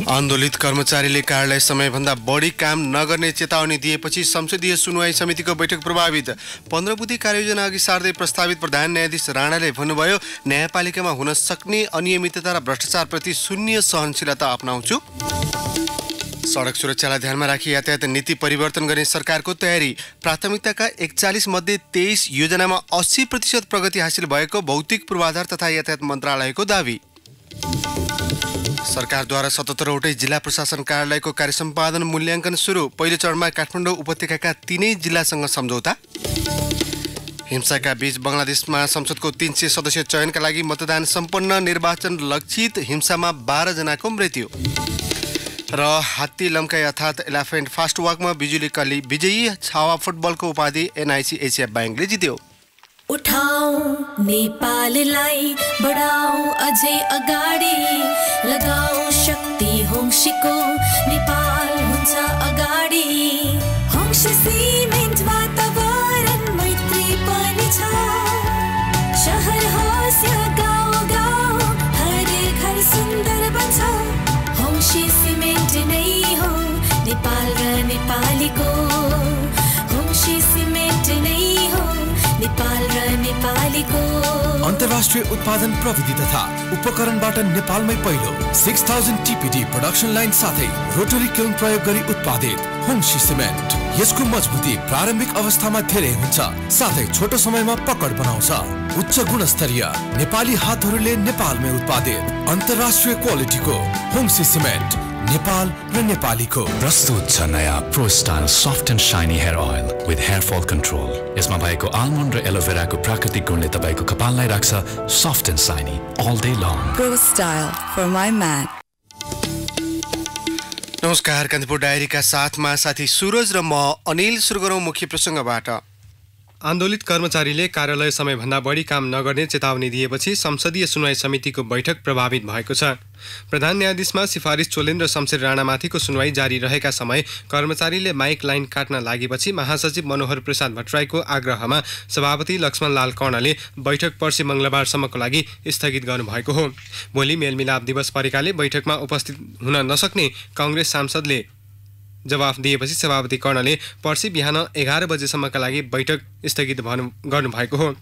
आन्दोलित कर्मचारीले कार्यालय समयभन्दा बढी काम नगर्ने चेतावनी दिएपछि संसदीय सुनवाई समितिको बैठक प्रभावित। 15 बुँदे कार्ययोजना अघि सार्दै प्रस्तावित प्रधान न्यायाधीश राणाले भन्नुभयो, न्यायपालिकामा हुन सक्ने अनियमितता र भ्रष्टाचारप्रति शून्य सहनशीलता अपनाउँछु। सडक सुरक्षालाई ध्यानमा राखी यातायात नीति परिवर्तन गर्ने सरकारको तयारी। प्राथमिकताका 41 मध्ये 23 योजनामा 80% प्रगति हासिल भएको भौतिक पूर्वाधार तथा यातायात मन्त्रालयको दावी। सरकारद्वारा 77वटै जिल्ला प्रशासन कार्यालयको कार्यसम्पादन मूल्याङ्कन सुरु। पहिलो चरणमा काठमाडौँ उपत्यकाका 3 जिल्लासँग सम्झौता। हिंसाका बीच बङ्गलादेशमा संसदको 300 सदस्य चयनका लागि मतदान सम्पन्न। निर्वाचन लक्षित हिंसामा 12 जनाको मृत्यु। र हात्ती लम्काई अर्थात् एलिफेन्ट फास्ट वकमा बिजुली कली विजयी। छावा फुटबलको उपाधि एनआइसी एसिया बैंकले जित्यो। उठाऊ नेपाललाई बढाऊ अझै अगाडि लगाऊ शक्ति होङ्सीको नेपाल हुन्छ अगाडि। होङ्सी सिमेन्ट वातावरण मैत्री पनि छ। शहर होस् या गाउँ गाउँ हर घर सुन्दर बन्छ। होङ्सी सिमेन्ट नै हो नेपाल र नेपालीको। होङ्सी सिमेन्ट नै हो नेपाल र नेपालीको। अन्तर्राष्ट्रिय उत्पादन प्रविधि तथा उपकरणबाट नेपालमै पहिलो 6000 टिपिडी प्रोडक्सन लाइन साथै रोटरी किल्न प्रयोग गरी उत्पादित होङ्सी सिमेन्ट। यसको मजबुती प्रारम्भिक अवस्थामा धेरै हुन्छ साथै छोटो समयमा पकड बनाउँछ। उच्च गुणस्तरीय नेपाली हातहरूले नेपालमै उत्पादित अन्तर्राष्ट्रिय क्वालिटीको होङ्सी सिमेन्ट नेपाल र नेपालीको। प्रस्तुत छ नयाँ pro style soft and shiny hair oil with hair fall control. यसमा भएको आल्मोन्ड र एलोभेराको प्राकृतिक गुणले तपाईको कपाललाई राख्छ soft and shiny all day long. Pro style for my man. नमस्कार, कान्तिपुर डायरीका साथमा साथी सुरज र म अनिल। सुरु गरौँ मुख्य प्रसङ्गबाट। आन्दोलित कर्मचारीले कार्यालय समयभन्दा बढी काम नगर्ने चेतावनी दिएपछि संसदीय सुनवाई समितिको बैठक प्रभावित भएको छ। प्रधान न्यायाधीशमा सिफारिस चोलेन र शमशेर राणामाथिको सुनवाई जारी रहेका समय कर्मचारीले माइक लाइन काट्न लागेपछि महासचिव मनोहर प्रसाद भट्टराईको आग्रहमा सभापति लक्ष्मणलाल कर्णले बैठक पर्सि मङ्गलबारसम्मको लागि स्थगित गर्नुभएको हो। भोलि मेलमिलाप दिवस परेकाले बैठकमा उपस्थित हुन नसक्ने काङ्ग्रेस सांसदले जवाफ दिएपछि सभापति कर्णले पर्सि बिहान 11 बजेसम्मका लागि बैठक स्थगित गर्नुभएको हो।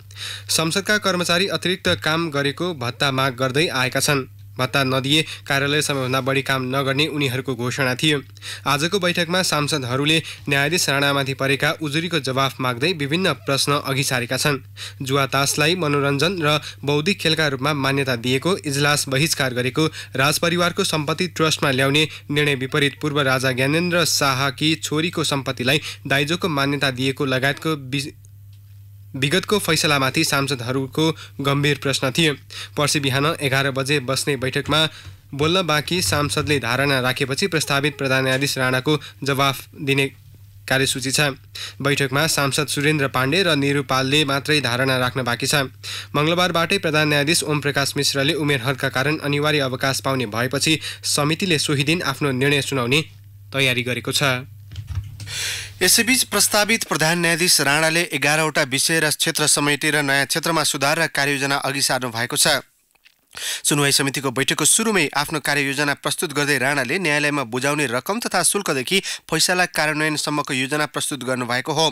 संसदका कर्मचारी अतिरिक्त काम गरेको भत्ता माग गर्दै आएका छन्। भत्ता नदिए कार्यालय समयभन्दा बढी काम नगर्ने उनीहरूको घोषणा थियो। आजको बैठकमा सांसदहरूले न्यायाधीश राणामाथि परेका उजुरीको जवाफ माग्दै विभिन्न प्रश्न अघि सारेका छन्। जुवा तासलाई मनोरञ्जन र बौद्धिक खेलका रूपमा मान्यता दिएको, इजलास बहिष्कार गरेको, राजपरिवारको सम्पत्ति ट्रस्टमा ल्याउने निर्णय विपरीत पूर्व राजा ज्ञानेन्द्र शाहकी छोरीको सम्पत्तिलाई दाइजोको मान्यता दिएको लगायतको विगतको फैसलामाथि सांसदहरूको गम्भीर प्रश्न थियो। पर्सि बिहान 11 बजे बस्ने बैठकमा बोल्न बाँकी सांसदले धारणा राखेपछि प्रस्तावित प्रधान न्यायाधीश राणाको जवाफ दिने कार्यसूची छ। बैठकमा सांसद सुरेन्द्र पाण्डे र निरु पालले मात्रै धारणा राख्न बाँकी छ। मङ्गलबारबाटै प्रधान न्यायाधीश ओम प्रकाश मिश्रले उमेरहदका कारण अनिवार्य अवकाश पाउने भएपछि समितिले सोही दिन आफ्नो निर्णय सुनाउने तयारी गरेको छ। यसैबीच प्रस्तावित प्रधान न्यायाधीश राणाले 11वटा विषय र क्षेत्र समेटेर नयाँ क्षेत्रमा सुधार र कार्ययोजना अघि सार्नु भएको छ। सुनवाई समितिको बैठकको सुरुमै आफ्नो कार्ययोजना प्रस्तुत गर्दै राणाले न्यायालयमा बुझाउने रकम तथा शुल्कदेखि फैसला कार्यान्वयनसम्मको योजना प्रस्तुत गर्नुभएको हो।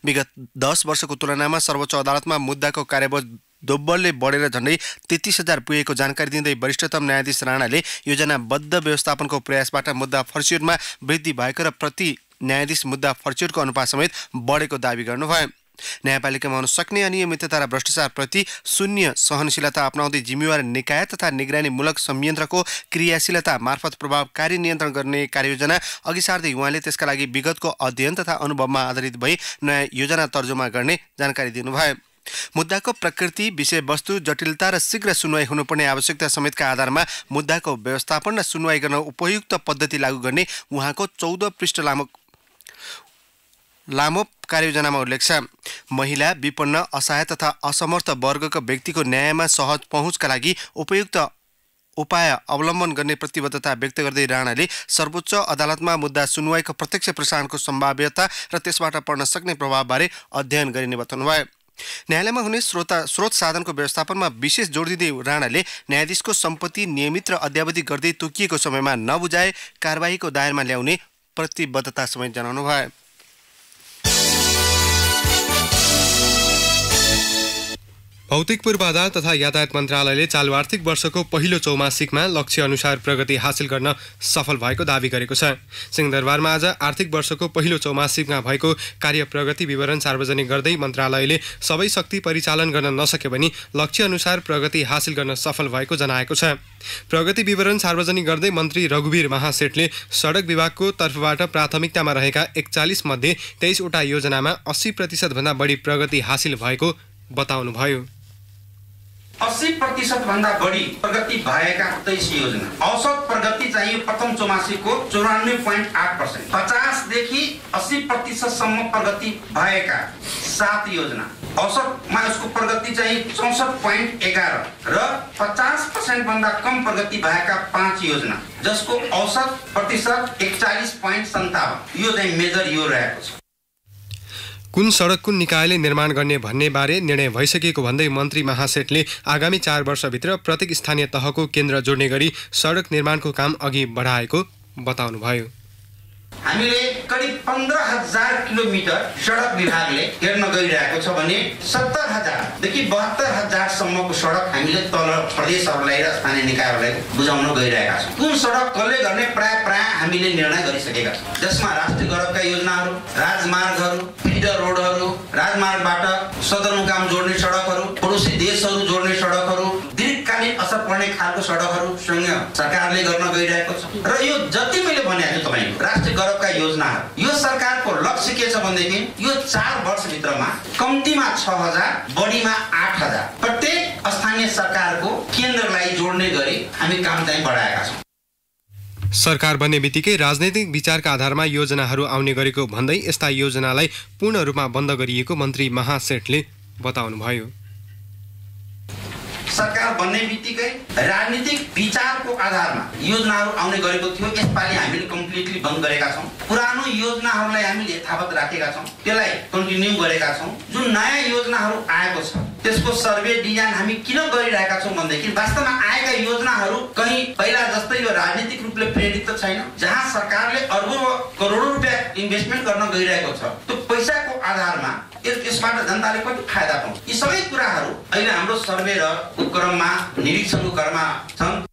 विगत 10 वर्षको तुलनामा सर्वोच्च अदालतमा मुद्दाको कार्यबोझ दोब्बरले बढेर झण्डै 33,000 पुगेको जानकारी दिँदै वरिष्ठतम न्यायाधीश राणाले योजनाबद्ध व्यवस्थापनको प्रयासबाट मुद्दा फर्स्युटमा वृद्धि भएको र प्रति न्यायाधीश मुद्दा फर्च्युटको अनुपात समेत बढेको दावी गर्नुभयो। न्यायपालिकामा हुन सक्ने अनियमितता र भ्रष्टाचारप्रति शून्य सहनशीलता अपनाउँदै जिम्मेवार निकाय तथा निगरानीमूलक संयन्त्रको क्रियाशीलता मार्फत प्रभावकारी नियन्त्रण गर्ने कार्ययोजना अघि सार्दै उहाँले त्यसका लागि विगतको अध्ययन तथा अनुभवमा आधारित भई नयाँ योजना तर्जुमा गर्ने जानकारी दिनुभयो। मुद्दाको प्रकृति, विषयवस्तु, जटिलता र शीघ्र सुनवाई हुनुपर्ने आवश्यकता समेतका आधारमा मुद्दाको व्यवस्थापन र सुनवाई गर्न उपयुक्त पद्धति लागू गर्ने उहाँको 14 पृष्ठ लामो कार्ययोजनामा उल्लेख छ। महिला, विपन्न, असहाय तथा असमर्थ वर्गका व्यक्तिको न्यायमा सहज पहुँचका लागि उपयुक्त उपाय अवलम्बन गर्ने प्रतिबद्धता व्यक्त गर्दै राणाले सर्वोच्च अदालतमा मुद्दा सुनवाईको प्रत्यक्ष प्रसारणको सम्भाव्यता र त्यसबाट पर्न सक्ने प्रभावबारे अध्ययन गरिने बताउनुभयो। न्यायालयमा हुने स्रोत साधनको व्यवस्थापनमा विशेष जोड दिँदै राणाले न्यायाधीशको सम्पत्ति नियमित र अद्यावधि गर्दै तोकिएको समयमा नबुझाए कारबाहीको दायरामा ल्याउने प्रतिबद्धता समेत जनाउनुभयो। भौतिक पूर्वाधार तथा यातायात मन्त्रालयले चालु आर्थिक वर्षको पहिलो चौमासिकमा लक्ष्य अनुसार प्रगति हासिल गर्न सफल भएको दावी गरेको छ। सिंहदरबारमा आज आर्थिक वर्षको पहिलो चौमासिकमा भएको कार्य प्रगति विवरण सार्वजनिक गर्दै मन्त्रालयले सबै शक्ति परिचालन गर्न नसके पनि लक्ष्य अनुसार प्रगति हासिल गर्न सफल भएको जनाएको छ। प्रगति विवरण सार्वजनिक गर्दै मन्त्री रघुवीर महासेठले सडक विभागको तर्फबाट प्राथमिकतामा रहेका 41 मध्ये 23 वटा योजनामा 80% भन्दा बढी प्रगति हासिल भएको बताउनुभयो। 80% भन्दा बढी प्रगति भएका 23 योजना, औसत प्रगति चाहिँ प्रथम चौमासिकको 94.8%, 50 देखि 80% सम्म प्रगति भएका 7 योजना, औसतमा यसको प्रगति चाहिँ 64.11 र 50% भन्दा कम प्रगति भएका 5 योजना जसको औसत प्रतिशत 41.57, यो चाहिँ मेजर यो रहेको छ। कुन सडक कुन निकायले निर्माण गर्ने भन्ने बारे निर्णय भइसकेको भन्दै मन्त्री महासेठले आगामी 4 वर्षभित्र प्रत्येक स्थानीय तहको केन्द्र जोड्ने गरी सडक निर्माणको काम अघि बढाएको बताउनुभयो। हामीले करिब 15,000 किलोमिटर सडक विभागले हेर्न गइरहेको छ भने 70,000 देखि 72,000 सम्मको सडक हामीले तल प्रदेशहरूलाई र स्थानीय निकायहरूलाई बुझाउन गइरहेका छौँ। कुन सडक कसले गर्ने प्राय हामीले निर्णय गरिसकेका छौँ, जसमा राष्ट्रिय गौरवका योजनाहरू, राजमार्गहरू, फिडर रोडहरू, राजमार्गबाट सदरमुकाम जोड्ने सडकहरू, पडोसी देशहरू जोड्ने सडकहरू, दीर्घकालीन असर पर्ने खालको सडकहरू सँग सरकारले गर्न गइरहेको छ। र यो जति मैले भनेको छु तपाईको राष्ट्रिय गौरवका योजनाहरू, यो सरकारको लक्ष्य के छ भनेदेखि यो 4 वर्षभित्रमा कम्तीमा 6,000 बढीमा 8,000 प्रत्येक स्थानीय सरकारको केन्द्रलाई जोड्ने गरी हामी काम चाहिँ बढाएका छौँ। सरकार बन्ने बित्तिकै राजनैतिक विचारका आधारमा योजनाहरू आउने गरेको भन्दै यस्ता योजनालाई पूर्ण रूपमा बन्द गरिएको मन्त्री महासेठले बताउनुभयो। सरकार बन्ने बित्तिकै राजनीतिक विचारको आधारमा योजनाहरू आउने गरेको थियो, यसपालि हामीले कम्प्लिटली बन्द गरेका छौँ। पुरानो योजनाहरूलाई हामीले यथावत राखेका छौँ, त्यसलाई कन्टिन्यू गरेका छौँ। जुन नयाँ योजनाहरू आएको छ त्यसको सर्वे डिजाइन हामी किन गरिरहेका छौँ भनेदेखि वास्तवमा आएका योजनाहरू कहीँ पहिला जस्तै यो राजनीतिक रूपले प्रेरित त छैन, जहाँ सरकारले अर्बौं करोडौं रुपियाँ इन्भेस्टमेन्ट गर्न गइरहेको छ, त्यो पैसाको आधारमा यसबाट जनताले कति फाइदा पाउँछ, यी सबै कुराहरू अहिले हाम्रो सर्वे र उपक्रममा निरीक्षणको क्रममा छन्।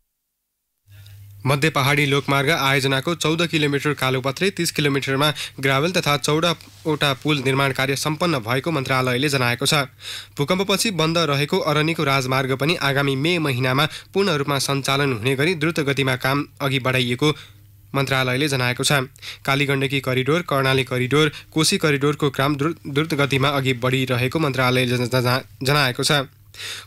मध्य पहाडी लोकमार्ग आयोजनाको 14 किलोमिटर कालोपत्रे, 30 किलोमिटरमा ग्राभेल तथा 14वटा पुल निर्माण कार्य सम्पन्न भएको मन्त्रालयले जनाएको छ। भूकम्पपछि बन्द रहेको अरनीको राजमार्ग पनि आगामी मे महिनामा पूर्ण रूपमा सञ्चालन हुने गरी द्रुत गतिमा काम अघि बढाइएको मन्त्रालयले जनाएको छ। कालीगण्डकी करिडोर, कर्णाली करिडोर, कोशी करिडोरको काम द्रुत गतिमा अघि बढिरहेको मन्त्रालयले जनाएको छ।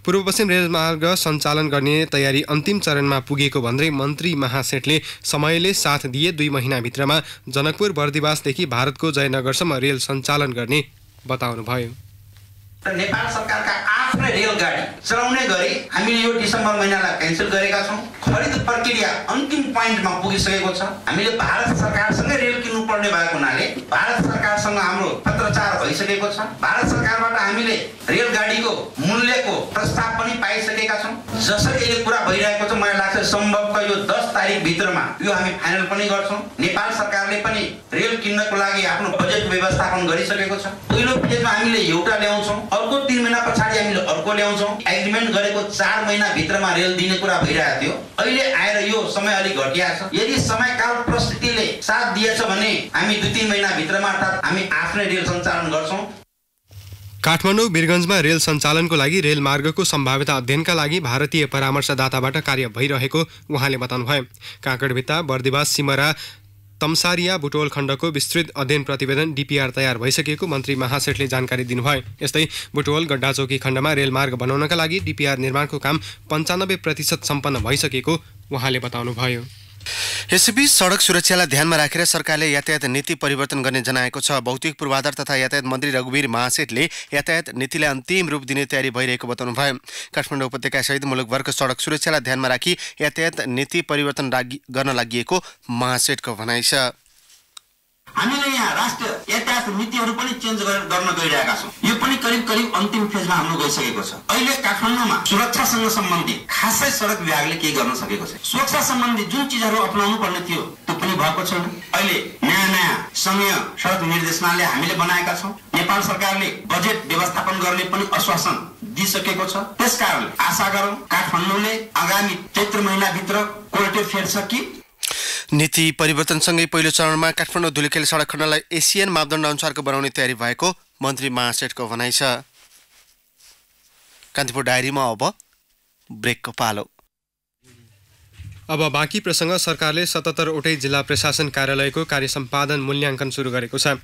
पूर्व पश्चिम रेलमार्ग सञ्चालन गर्ने तयारी अन्तिम चरणमा पुगेको भन्दै मन्त्री महासेठले समयले साथ दिए 2 महिनाभित्रमा जनकपुर बर्दिवासदेखि भारतको जयनगरसम्म रेल सञ्चालन गर्ने बताउनुभयो। नेपाल सरकारका आफ्नै रेलगाडी चलाउने गरी हामीले यो डिसेम्बर महिनालाई क्यान्सल गरेका छौँ। खरिद प्रक्रिया अन्तिम पोइन्टमा पुगिसकेको छ। हामीले भारत सरकारसँगै रेल किन्नु पर्ने भएको हुनाले भारत सरकारसँग हाम्रो पत्रचार भइसकेको छ। भारत सरकारबाट हामीले रेलगाडीको मूल्यको प्रस्ताव पनि पाइसकेका छौँ। जसरी अहिले कुरा भइरहेको छ मलाई लाग्छ सम्भवतः यो 10 तारिक भित्रमा यो हामी फाइनल पनि गर्छौँ। नेपाल सरकारले पनि रेल किन्नको लागि आफ्नो बजेट व्यवस्थापन गरिसकेको छ। पहिलो फेजमा हामीले एउटा ल्याउँछौँ, अर्को 3 महिना पछाडि हामीले अर्को ल्याउँछौँ। एग्रिमेन्ट गरेको 4 महिना भित्रमा रेल दिने कुरा भइरहेको थियो, अहिले आएर यो समय अलि घटिया छ। यदि समयकाल परिस्थितिले साथ दिएछ भने हामी 2-3 महिना भित्रमा अर्थात् हामी आफ्नै रेल सञ्चालन गर्छौँ। काठमाडौँ वीरगञ्जमा रेल सञ्चालनको लागि रेल मार्गको सम्भाव्यता अध्ययनका लागि भारतीय परामर्शदाताबाट कार्य भइरहेको उहाँले बताउनुभयो। काँकडभिट्टा, बर्दिवास, सिमरा, तमसारिया, बुटोल खण्डको विस्तृत अध्ययन प्रतिवेदन DPR तयार भइसकेको मन्त्री महासेठले जानकारी दिनुभयो। यस्तै बुटोल गड्डाचौकी खण्डमा रेलमार्ग बनाउनका लागि DPR निर्माणको काम 95% सम्पन्न भइसकेको उहाँले बताउनुभयो। यसैबीच सडक सुरक्षालाई ध्यानमा राखेर सरकारले यातायात नीति परिवर्तन गर्ने जनाएको छ। भौतिक पूर्वाधार तथा यातायात मन्त्री रघुवीर महासेठले यातायात नीतिलाई अन्तिम रूप दिने तयारी भइरहेको बताउनुभयो। काठमाडौँ उपत्यकासहित मुलुकभरको सडक सुरक्षालाई ध्यानमा राखी यातायात नीति परिवर्तन गर्न लागि महासेठको भनाइ छ। हामीले यहाँ राष्ट्रिय यातायात नीतिहरू पनि चेन्ज गर्न गइरहेका छौँ। यो पनि करिब अन्तिम फेजमा हाम्रो गइसकेको छ। अहिले काठमाडौँमा सुरक्षासँग सम्बन्धित खासै सडक विभागले केही गर्न सकेको छैन। सुरक्षा सम्बन्धी जुन चिजहरू अपनाउनु पर्ने थियो त्यो पनि भएको छैन। अहिले नयाँ संघीय सडक निर्देशनाले हामीले बनाएका छौँ। नेपाल सरकारले बजेट व्यवस्थापन गर्ने पनि आश्वासन दिइसकेको छ। त्यसकारण आशा गरौँ काठमाडौँले आगामी चैत्र महिनाभित्र कोर्टे फेर्छ कि। नीति परिवर्तनसँगै पहिलो चरणमा काठमाडौँ धुलिखेल सडक खण्डलाई एसियन मापदण्ड अनुसारको बनाउने तयारी भएको मन्त्री महासेठको भनाइ छ। कान्तिपुर डायरीमा अब ब्रेकको पालो। अब बाँकी प्रसङ्ग। सरकारले 77 वटै जिल्ला प्रशासन कार्यालयको कार्य सम्पादन मूल्याङ्कन सुरु गरेको छ।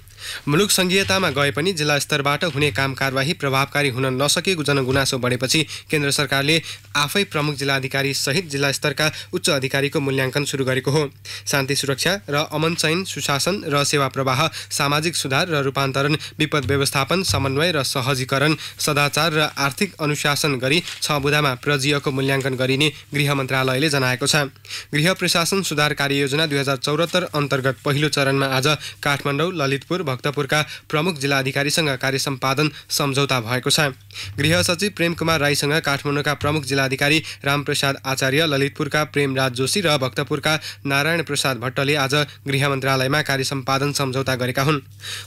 मुलुक सङ्घीयतामा गए पनि जिल्ला स्तरबाट हुने काम कारबाही प्रभावकारी हुन नसकेको जनगुनासो बढेपछि केन्द्र सरकारले आफै प्रमुख जिल्लाधिकारी सहित जिल्ला स्तरका उच्च अधिकारीको मूल्याङ्कन सुरु गरेको हो। शान्ति सुरक्षा र अमन चयन, सुशासन र सेवा प्रवाह, सामाजिक सुधार र रूपान्तरण, विपद व्यवस्थापन, समन्वय र सहजीकरण, सदाचार र आर्थिक अनुशासन गरी 6 बुँदामा प्रजीयको मूल्याङ्कन गरिने गृह मन्त्रालयले जनाएको छ। गृह प्रशासन सुधार कार्ययोजना 2074 अन्तर्गत पहिलो चरणमा आज काठमाडौँ, ललितपुर, भक्तपुरका प्रमुख जिल्लाधिकारीसँग कार्य सम्पादन सम्झौता भएको छ। गृह सचिव प्रेम कुमार राईसँग काठमाडौँका प्रमुख जिल्लाधिकारी रामप्रसाद आचार्य, ललितपुरका प्रेमराज जोशी र भक्तपुरका नारायण प्रसाद भट्टले आज गृह मन्त्रालयमा कार्य सम्पादन सम्झौता गरेका हुन्।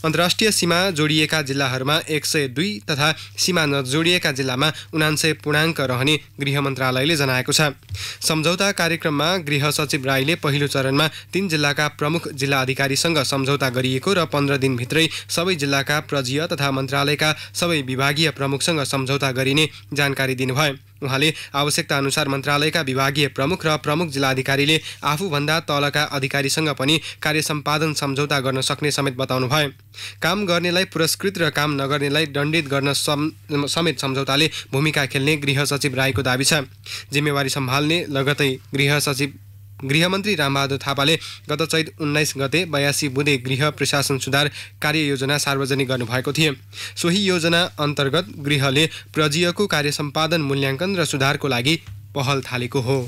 अन्तर्राष्ट्रिय सीमा जोडिएका जिल्लाहरूमा 102 तथा सीमा नजोडिएका जिल्लामा 79 पूर्णाङ्क रहने गृह मन्त्रालयले जनाएको छ। सम्झौता कार्यक्रममा गृह सचिव राईले पहिलो चरणमा 3 जिल्लाका प्रमुख जिल्ला अधिकारीसँग सम्झौता गरिएको र 15 दिनभित्रै सबै जिल्लाका प्रजीय तथा मन्त्रालयका सबै विभागीय प्रमुखसँग सम्झौता गरिने जानकारी दिनुभयो। उहाँले आवश्यकता अनुसार मन्त्रालयका विभागीय प्रमुख र प्रमुख जिल्लाधिकारीले आफूभन्दा तलका अधिकारीसँग पनि कार्य सम्पादन सम्झौता गर्न सक्ने समेत बताउनुभयो। काम गर्नेलाई पुरस्कृत र काम नगर्नेलाई दण्डित गर्न समेत सम्झौताले भूमिका खेल्ने गृह सचिव राईको दाबी छ। जिम्मेवारी सम्हाल्ने लगतै गृहमन्त्री रामबहादुर थापाले गत चैत 19 गते 82 बुँदे गृह प्रशासन सुधार कार्ययोजना सार्वजनिक गर्नुभएको थियो। सोही योजना अन्तर्गत गृहले प्रजीयको कार्य सम्पादन मूल्याङ्कन र सुधारको लागि पहल थालेको हो।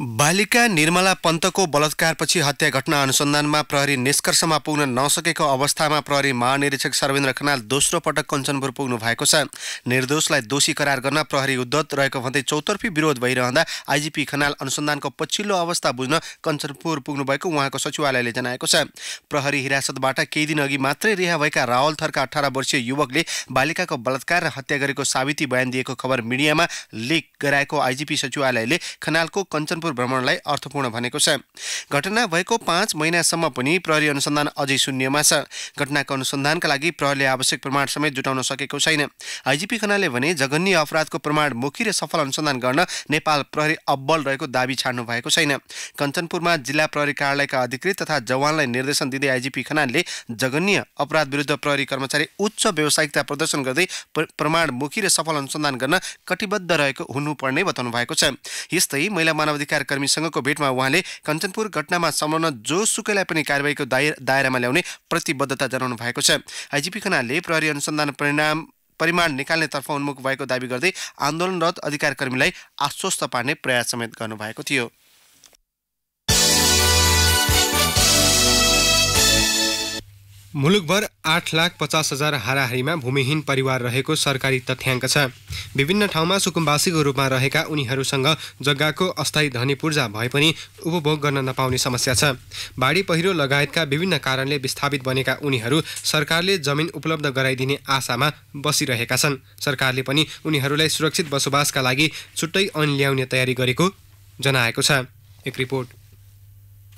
बालिका निर्मला पन्तको बलात्कारपछि हत्या घटना अनुसन्धानमा प्रहरी निष्कर्षमा पुग्न नसकेको अवस्थामा प्रहरी महानिरीक्षक सर्वेन्द्र खनाल दोस्रो पटक कञ्चनपुर पुग्नु भएको छ। निर्दोषलाई दोषी करार गर्न प्रहरी उद्धत रहेको भन्दै चौतर्फी विरोध भइरहँदा आइजिपी खनाल अनुसन्धानको पछिल्लो अवस्था बुझ्न कञ्चनपुर पुग्नु भएको उहाँको सचिवालयले जनाएको छ। प्रहरी हिरासतबाट केही दिन अघि मात्रै रिहा भएका रावल थरका 18 वर्षीय युवकले बालिकाको बलात्कार र हत्या गरेको साबिती बयान दिएको खबर मिडियामा लिक गराएको आइजिपी सचिवालयले खनालको कञ्चनपुर भ्रमणलाई अर्थपूर्ण भनेको छ। घटना भएको 5 महिनासम्म पनि प्रहरी अनुसन्धान अझै शून्यमा छ। घटनाको अनुसन्धानका लागि प्रहरीले आवश्यक प्रमाण समेत जुटाउन सकेको छैन। आइजिपी खनालले भने जघन्य अपराधको प्रमाणमुखी र सफल अनुसन्धान गर्न नेपाल प्रहरी अब्बल रहेको दाबी छाड्नु भएको छैन। कञ्चनपुरमा जिल्ला प्रहरी कार्यालयका अधिकृत तथा जवानलाई निर्देशन दिँदै आइजिपी खनालले जघन्य अपराध विरुद्ध प्रहरी कर्मचारी उच्च व्यावसायिकता प्रदर्शन गर्दै प्रमाणमुखी र सफल अनुसन्धान गर्न कटिबद्ध रहेको हुनुपर्ने बताउनु भएको छ। यस्तै महिला मानवाधिकार कर्मीसँगको भेटमा उहाँले कञ्चनपुर घटनामा संलग्न जोसुकैलाई पनि कारबाहीको दायरामा ल्याउने प्रतिबद्धता जनाउनु भएको छ। आइजिपी खनालले प्रहरी अनुसन्धान परिमाण निकाल्नेतर्फ उन्मुख भएको दाबी गर्दै आन्दोलनरत अधिकार कर्मीलाई आश्वस्त पार्ने प्रयास समेत गर्नुभएको थियो। मुलुकभर 8,50,000 हाराहारीमा भूमिहीन परिवार रहेको सरकारी तथ्याङ्क छ। विभिन्न ठाउँमा सुकुम्बासीको रूपमा रहेका उनीहरूसँग जग्गाको अस्थायी धनी पूर्जा भए पनि उपभोग गर्न नपाउने समस्या छ। बाढी पहिरो लगायतका विभिन्न कारणले विस्थापित बनेका उनीहरू सरकारले जमिन उपलब्ध गराइदिने आशामा बसिरहेका छन्। सरकारले पनि उनीहरूलाई सुरक्षित बसोबासका लागि छुट्टै ऐन ल्याउने तयारी गरेको जनाएको छ। एक रिपोर्ट।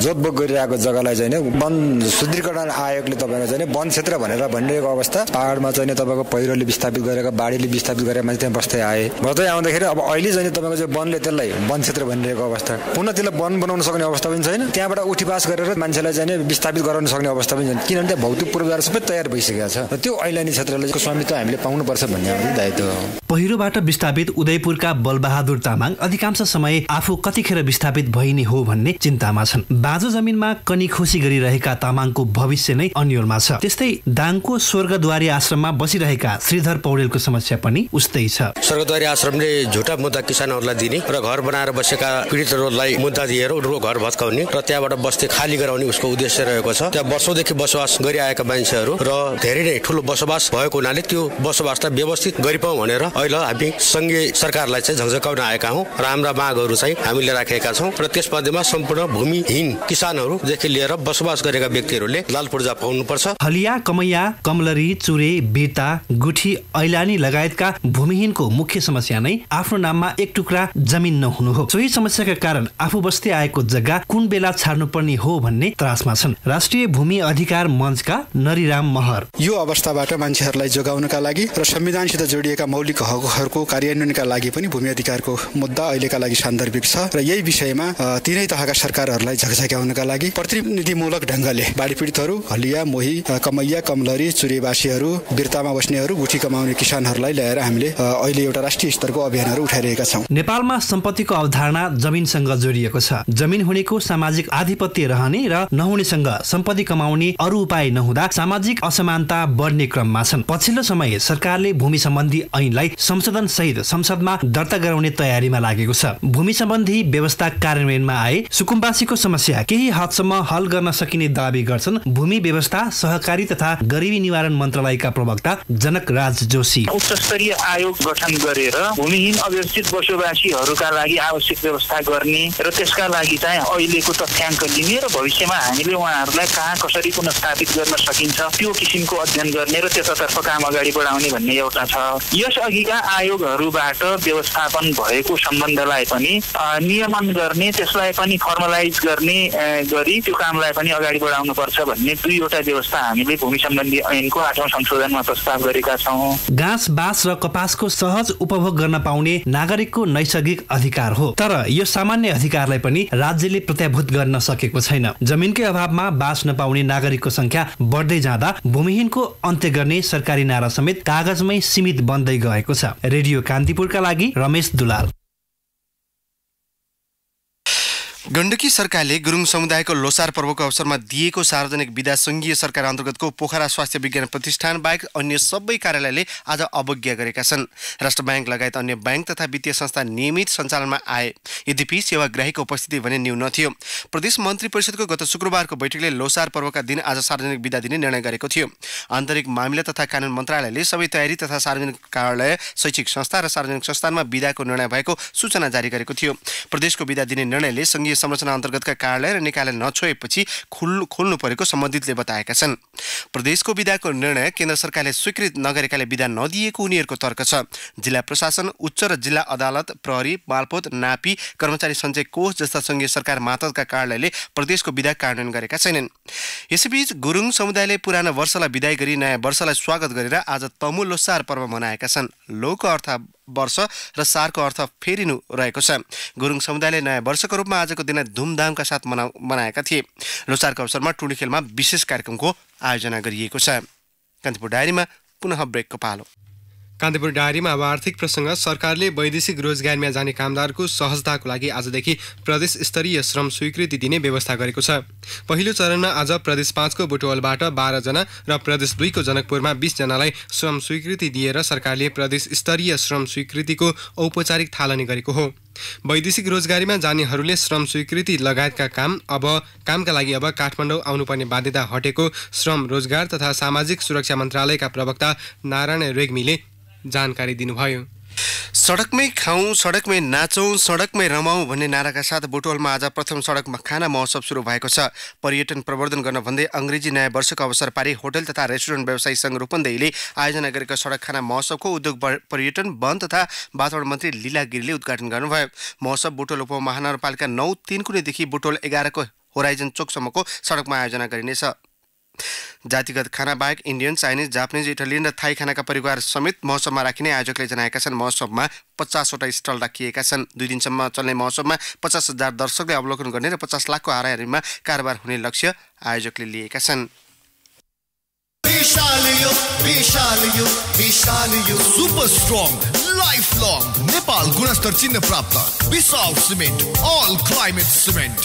जोतभोग गरिरहेको जग्गालाई चाहिँ वन शुद्धिकरण आयोगले तपाईँको चाहिँ वन क्षेत्र भनेर भनिरहेको अवस्था। पहाडमा चाहिँ तपाईँको पहिरोले विस्थापित गरेका बाढीले विस्थापित गरेका मान्छे त्यहाँ बस्दै आए। बस्दै आउँदाखेरि अब अहिले चाहिँ तपाईँको चाहिँ वनले त्यसलाई वन क्षेत्र भनिरहेको अवस्था। पुनः त्यसलाई वन बनाउन सक्ने अवस्था पनि छैन। त्यहाँबाट उठीपास गरेर मान्छेलाई चाहिँ विस्थापित गराउन सक्ने अवस्था पनि छैन, किनभने त्यहाँ भौतिक पूर्वाधार सबै तयार भइसकेको छ। त्यो ऐलानी क्षेत्रलाई स्वामित्व हामीले पाउनुपर्छ भन्ने हाम्रो दायित्व हो। पहिरोबाट विस्थापित उदयपुरका बलबहादुर तामाङ अधिकांश समय आफू कतिखेर विस्थापित भइने हो भन्ने चिन्तामा छन्। बाँझो जमिनमा कनी खोसी गरिरहेका तामाङको भविष्य नै अन्योलमा छ। त्यस्तै दाङको स्वर्गद्वारी आश्रममा बसिरहेका श्रीधर पौडेलको समस्या पनि उस्तै छ। स्वर्गद्वारी आश्रमले झुटा मुद्दा किसानहरूलाई दिने र घर बनाएर बसेका पीडितहरूलाई मुद्दा दिएर उनीहरूको घर भत्काउने र त्यहाँबाट बस्ती खाली गराउने उसको उद्देश्य रहेको छ। त्यहाँ वर्षौंदेखि बसोबास गरिआएका मान्छेहरू र धेरै नै ठुलो बसोबास भएको हुनाले त्यो बसोबासलाई व्यवस्थित गरिपाउँ भनेर अहिले हामी संघीय सरकारलाई चाहिँ झकझकाउन आएका हौं र हाम्रा मागहरू चाहिँ हामीले राखेका छौं र त्यसमध्येमा सम्पूर्ण भूमिहीन किसानहरूदेखि लिएर बसोबास गरेका व्यक्तिहरूले लाल पूर्जा पाउनुपर्छ। हलिया, कमैया, कमलरी, चुरे, बिर्ता, गुठी, ऐलानी लगायतका भूमिहीनको मुख्य समस्या नै आफ्नो नाममा एक टुक्रा जमिन नहुनु हो। सोही समस्याका कारण आफू बस्दै आएको जग्गा कुन बेला छाड्नुपर्ने हो भन्ने त्रासमा छन्। राष्ट्रिय भूमि अधिकार मञ्चका नरिराम महर यो अवस्थाबाट मान्छेहरूलाई जोगाउनका लागि र संविधानसित जोडिएका मौलिक हकहरूको कार्यान्वयनका लागि पनि भूमि अधिकारको मुद्दा अहिलेका लागि सान्दर्भिक छ र यही विषयमा तीनै तहका सरकारहरूलाई झकझक्याउनका लागि प्रतिनिधिमूलक ढंगले बाढी पीडितहरू, हलिया, मोही, कमैया, कमलरी, चुरेवासीहरू, बिर्तामा बस्नेहरू, गुठी कमाउने किसानहरूलाई ल्याएर हामीले अहिले एउटा राष्ट्रिय स्तरको अभियानहरू उठाइरहेका छौं। नेपालमा सम्पत्तिको अवधारणा जमिनसँग जोडिएको छ। जमिन हुनेको सामाजिक आधिपत्य रहने र नहुनेसँग सम्पत्ति कमाउने अरू उपाय नहुँदा सामाजिक असमानता बढ्ने क्रममा छन्। पछिल्लो समय सरकारले भूमि सम्बन्धी ऐनलाई संशोधन सहित संसदमा दर्ता गराउने तयारीमा लागेको छ। भूमि सम्बन्धी व्यवस्था कार्यान्वयनमा आए सुकुम्बासीको समस्या केही हदसम्म हल गर्न सकिने दावी गर्छन् भूमि व्यवस्था, सहकारी तथा गरिबी निवारण मन्त्रालयका प्रवक्ता जनक राज जोशी। उच्च स्तरीय आयोग गठन गरेर भूमिहीन अव्यवस्थित बसोबासीहरूका लागि आवश्यक व्यवस्था गर्ने र त्यसका लागि चाहिँ अहिलेको तथ्याङ्क लिने र भविष्यमा हामीले उहाँहरूलाई कहाँ कसरी पुनर्स्थापित गर्न सकिन्छ त्यो किसिमको अध्ययन गर्ने र त्यसतर्फ काम अगाडि बढाउने भन्ने एउटा छ। यस अघिका आयोगहरूबाट व्यवस्थापन भएको सम्बन्धलाई पनि नियमन गर्ने, त्यसलाई पनि फर्मलाइज गर्ने गरी त्यो कामलाई पनि अगाडि बढाउनु पर्छ भन्ने दुईवटा व्यवस्था हामीले भूमि सम्बन्धी ऐनको 8औं संशोधनमा प्रस्ताव गरेका छौं। घाँस, बाँस र कपासको सहज उपभोग गर्न पाउने नागरिकको नैसर्गिक अधिकार हो, तर यो सामान्य अधिकारलाई पनि राज्यले प्रत्याभूत गर्न सकेको छैन। जमिनकै अभावमा बास नपाउने नागरिकको संख्या बढ्दै जाँदा भूमिहीनको अन्त्य गर्ने सरकारी नारा समेत कागजमै सीमित बन्दै गएको छ। रेडियो कान्तिपुरका लागि रमेश दुलाल। गण्डकी सरकारले गुरुङ समुदायको लोसार पर्वको अवसरमा दिएको सार्वजनिक बिदा संघीय सरकार अन्तर्गतको पोखरा स्वास्थ्य विज्ञान प्रतिष्ठान बाहेक अन्य सबै कार्यालयले आज अवज्ञा गरेका छन्। राष्ट्र ब्याङ्क लगायत अन्य ब्याङ्क तथा वित्तीय संस्था नियमित सञ्चालनमा आए, यद्यपि सेवाग्राहीको उपस्थिति भने न्यून थियो। प्रदेश मन्त्री परिषदको गत शुक्रबारको बैठकले लोसार पर्वका दिन आज सार्वजनिक बिदा दिने निर्णय गरेको थियो। आन्तरिक मामिला तथा कानुन मन्त्रालयले सबै तयारी तथा सार्वजनिक कार्यालय, शैक्षिक संस्था र सार्वजनिक संस्थानमा बिदाको निर्णय भएको सूचना जारी गरेको थियो। प्रदेशको बिदा दिने निर्णयले संघीय संरचना अन्तर्गतका कार्यालय र निकायलाई नछोएपछि खोल्नु परेको सम्बन्धितले बताएका छन्। प्रदेशको बिदाको निर्णय केन्द्र सरकारले स्वीकृत नगरेकाले बिदा नदिएको उनीहरूको तर्क छ। जिल्ला प्रशासन, उच्च र जिल्ला अदालत, प्रहरी, मालपोत, नापी, कर्मचारी सञ्चय कोष जस्ता संघीय सरकार मातहतका कार्यालयले प्रदेशको बिदा कार्यान्वयन गरेका छैनन्। यसैबीच गुरुङ समुदायले पुरानो वर्षलाई बिदाई गरी नयाँ वर्षलाई स्वागत गरेर आज तमु लोसार पर्व मनाएका छन्। लोको अर्थ वर्ष र सारको अर्थ फेरिनु रहेको छ। गुरुङ समुदायले नयाँ वर्षको रूपमा आजको दिन धुमधामका साथ मनाएका थिए। लोसारको अवसरमा टुडी खेलमा विशेष कार्यक्रमको आयोजना गरिएको छ। कान्तिपुर डायरीमा पुनः ब्रेकको पालो। कान्तिपुर डायरीमा अब आर्थिक प्रसङ्ग। सरकारले वैदेशिक रोजगारीमा जाने कामदारको सहजताको लागि आजदेखि प्रदेश स्तरीय श्रम स्वीकृति दिने व्यवस्था गरेको छ। पहिलो चरणमा आज प्रदेश 5 को बुटवलबाट 12 जना र प्रदेश 2 को जनकपुरमा 20 जनालाई श्रम स्वीकृति दिएर सरकारले प्रदेश स्तरीय श्रम स्वीकृतिको औपचारिक थालनी गरेको हो। वैदेशिक रोजगारीमा जानेहरूले श्रम स्वीकृति लगायतका कामका लागि अब काठमाडौँ आउनुपर्ने बाध्यता हटेको श्रम, रोजगार तथा सामाजिक सुरक्षा मन्त्रालयका प्रवक्ता नारायण रेग्मीले जानकारी दिनुभयो। सडकमै खाउँ, सडकमै नाचौँ, सडकमै रमाउँ भन्ने नाराका साथ बुटवलमा आज प्रथम सडकमा खाना महोत्सव सुरु भएको छ। पर्यटन प्रवर्धन गर्न भन्दै अङ्ग्रेजी नयाँ वर्षको अवसर पारी होटल तथा रेस्टुरेन्ट व्यवसायी सङ्घ रूपन्देहीले आयोजना गरेको सडक खाना महोत्सवको उद्योग, पर्यटन, वन तथा वातावरण मन्त्री लीला गिरीले उद्घाटन गर्नुभयो। महोत्सव बुटवल उपमहानगरपालिका 9 3 बुटवल 11 को होराइजन चोकसम्मको सडकमा आयोजना गरिनेछ। जातिगत खाना बाहेक इन्डियन, चाइनिज, जापानिज, इटालियन र थाई खानाका परिवार समेत महोत्सवमा राखिने आयोजकले जनाएका छन्। महोत्सवमा 50 वटा स्टल राखिएका छन्। 2 दिनसम्म चल्ने महोत्सवमा 50,000 दर्शकले अवलोकन गर्ने र 50 लाखको हाराहारीमा कारोबार हुने लक्ष्य आयोजकले लिएका छन्। Super strong life long Nepal गुणस्तर चिन्ह प्राप्त Bishal cement, all climate cement.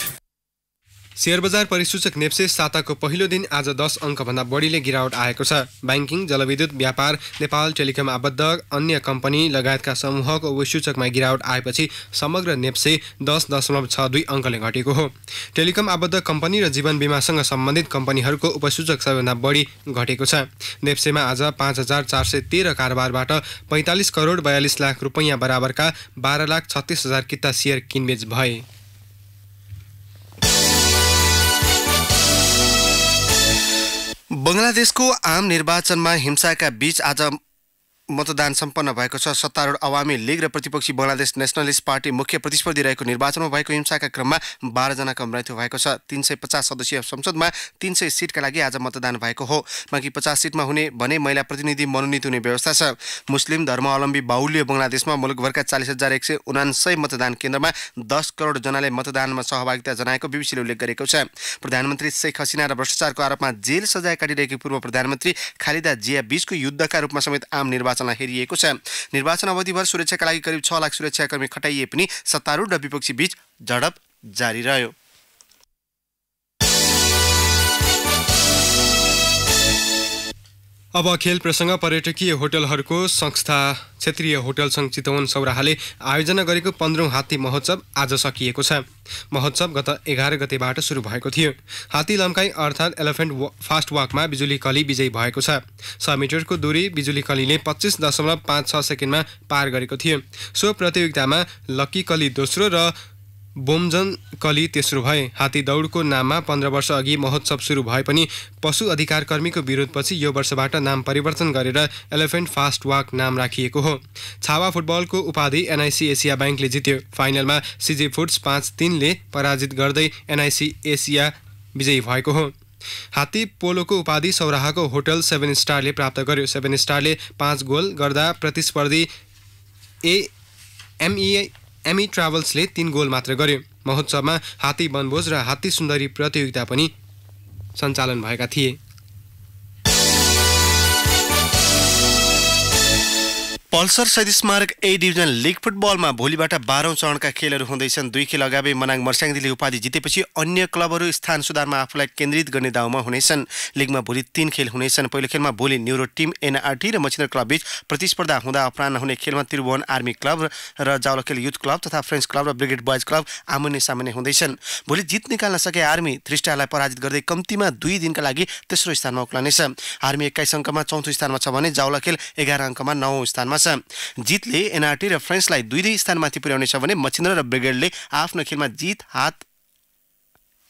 Share बजार परिसूचक नेप्से साताको पहिलो दिन आज 10 अङ्कभन्दा बढीले गिरावट आएको छ। ब्याङ्किङ, जलविद्युत, व्यापार, नेपाल टेलिकम आबद्ध अन्य कम्पनी लगायतका समूहको उपसूचकमा गिरावट आएपछि समग्र नेप्से 10.62 अङ्कले घटेको हो। टेलिकम आबद्ध कम्पनी र जीवन बीमासँग सम्बन्धित कम्पनीहरूको उपसूचक सबैभन्दा बढी घटेको छ। नेप्सेमा आज 5413 कारोबारबाट 45 करोड 42 लाख रुपैयाँ बराबरका 12,36,000 किता सेयर किनबेच भए। बङ्गलादेशको आम निर्वाचनमा हिंसाका बीच आज मतदान सम्पन्न भएको छ। सत्तारूढ अवामी लीग र प्रतिपक्षी बङ्गलादेश नेसनलिस्ट पार्टी मुख्य प्रतिस्पर्धी रहेको निर्वाचनमा भएको हिंसाका क्रममा 12 जनाको मृत्यु भएको छ। 350 सदस्यीय संसदमा 300 सिटका लागि आज मतदान भएको हो। बाँकी 50 सिटमा हुने भने महिला प्रतिनिधि मनोनित हुने व्यवस्था छ। मुस्लिम धर्मावलम्बी बाहुल्य बङ्गलादेशमा मुलुकभरका 40,199 मतदान केन्द्रमा 10 करोड जनाले मतदानमा सहभागिता जनाएको बीबीसीले उल्लेख गरेको छ। प्रधानमन्त्री शेख हसिना र भ्रष्टाचारको आरोपमा जेल सजाय काटिरहेकी पूर्व प्रधानमन्त्री खालिदा जिया बीचको युद्धका रूपमा समेत आम निर्वाचनलाई हेरिएको छ। निर्वाचन अवधिभर सुरक्षाका लागि करिब 6 लाख सुरक्षाकर्मी खटाइए पनि सत्तारूढ र विपक्षी बीच झडप जारी रह्यो। अब खेल प्रसङ्ग। पर्यटकीय होटलहरूको संस्था क्षेत्रीय होटल सङ्घ चितवन सौराहाले आयोजना गरेको 15औं हात्ती महोत्सव आज सकिएको छ। महोत्सव गत 11 गतेबाट सुरु भएको थियो। हात्ती लम्काई अर्थात् एलिफेन्ट फास्ट वाकमा बिजुली कली विजयी भएको छ। 100 मिटरको दूरी बिजुली कलीले 25.56 सेकेन्डमा पार गरेको थियो। सो प्रतियोगितामा लक्की कली दोस्रो र बोमजन कली तेस्रो भए। हात्ती दौडको नाममा 15 वर्ष अघि महोत्सव सुरु भए पनि पशु अधिकार कर्मीको विरोधपछि यो वर्षबाट नाम परिवर्तन गरेर एलिफेन्ट फास्ट वाक नाम राखिएको हो। छावा फुटबलको उपाधि एनआइसी एसिया ब्याङ्कले जित्यो। फाइनलमा सिजे फुड्स 5-3 ले पराजित गर्दै एनआइसी एसिया विजयी भएको हो। हात्ती पोलोको उपाधि सौराहाको होटल 7 स्टारले प्राप्त गर्यो। 7 स्टारले 5 गोल गर्दा प्रतिस्पर्धी एमई ट्राभल्सले 3 गोल मात्र गर्यो। महोत्सवमा हात्ती वनभोज र हात्ती सुन्दरी प्रतियोगिता पनि सञ्चालन भएका थिए। पल्सर शहीद स्मारक ए डिभिजन लिग फुटबलमा भोलिबाट 12औं चरणका खेलहरू हुँदैछन्। 2 खेल अगावै मनाङ मर्स्याङदीले उपाधि जितेपछि अन्य क्लबहरू स्थान सुधारमा आफूलाई केन्द्रित गर्ने दाउमा हुनेछन्। लिगमा भोलि 3 खेल हुनेछन्। पहिलो खेलमा भोलि न्युरो टिम एनआरटी र मछिन्द्र क्लब बीच प्रतिस्पर्धा हुँदा अपराह्न हुने खेलमा त्रिभुवन आर्मी क्लब र जावलखेल युथ क्लब तथा फ्रेन्च क्लब र ब्रिगेड बोयज क्लब आमने सामने हुँदैछन्। भोलि जित निकाल्न सके आर्मी 3 स्टारलाई पराजित गर्दै कम्तीमा 2 दिनका लागि तेस्रो स्थानमा उक्लनेछ। आर्मी 21 अङ्कमा चौथो स्थानमा छ भने जावलखेल 11 अङ्कमा 9औं स्थानमा छ। जितले एनआरटी र फ्रेन्चलाई 2 स्थानमाथि पुर्याउनेछ भने मछिन्द्र र ब्रिगेडले आफ्नो खेलमा जित हात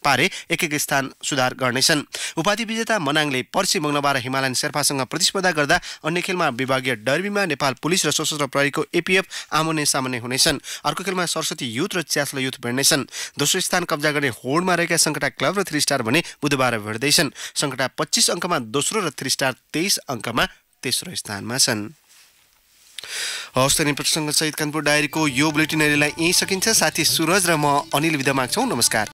पारे 1-1 स्थान सुधार गर्नेछन्। उपाधि विजेता मनाङले पर्सि मंगलबार हिमालयन शेर्पासँग प्रतिस्पर्धा गर्दा अन्य खेलमा विभागीय डर्बीमा नेपाल पुलिस र सशस्त्र प्रहरीको एपीएफ आमने सामने हुनेछन्। अर्को खेलमा सरस्वती युथ र च्यास्लो युथ भिड्नेछन्। दोस्रो स्थान कब्जा गर्ने होडमा रहेका सङ्कटा क्लब र 3 स्टार भने बुधबार भिड्दैछन्। सङ्कटा 25 अङ्कमा दोस्रो र 3 स्टार 23 अङ्कमा तेस्रो स्थानमा छन्। हवस् त प्रसङ्ग सहित कानपुर डायरीको यो बुलेटिन यहीँ सकिन्छ। साथी सुरज र म अनिल विदा माग्छौँ। नमस्कार।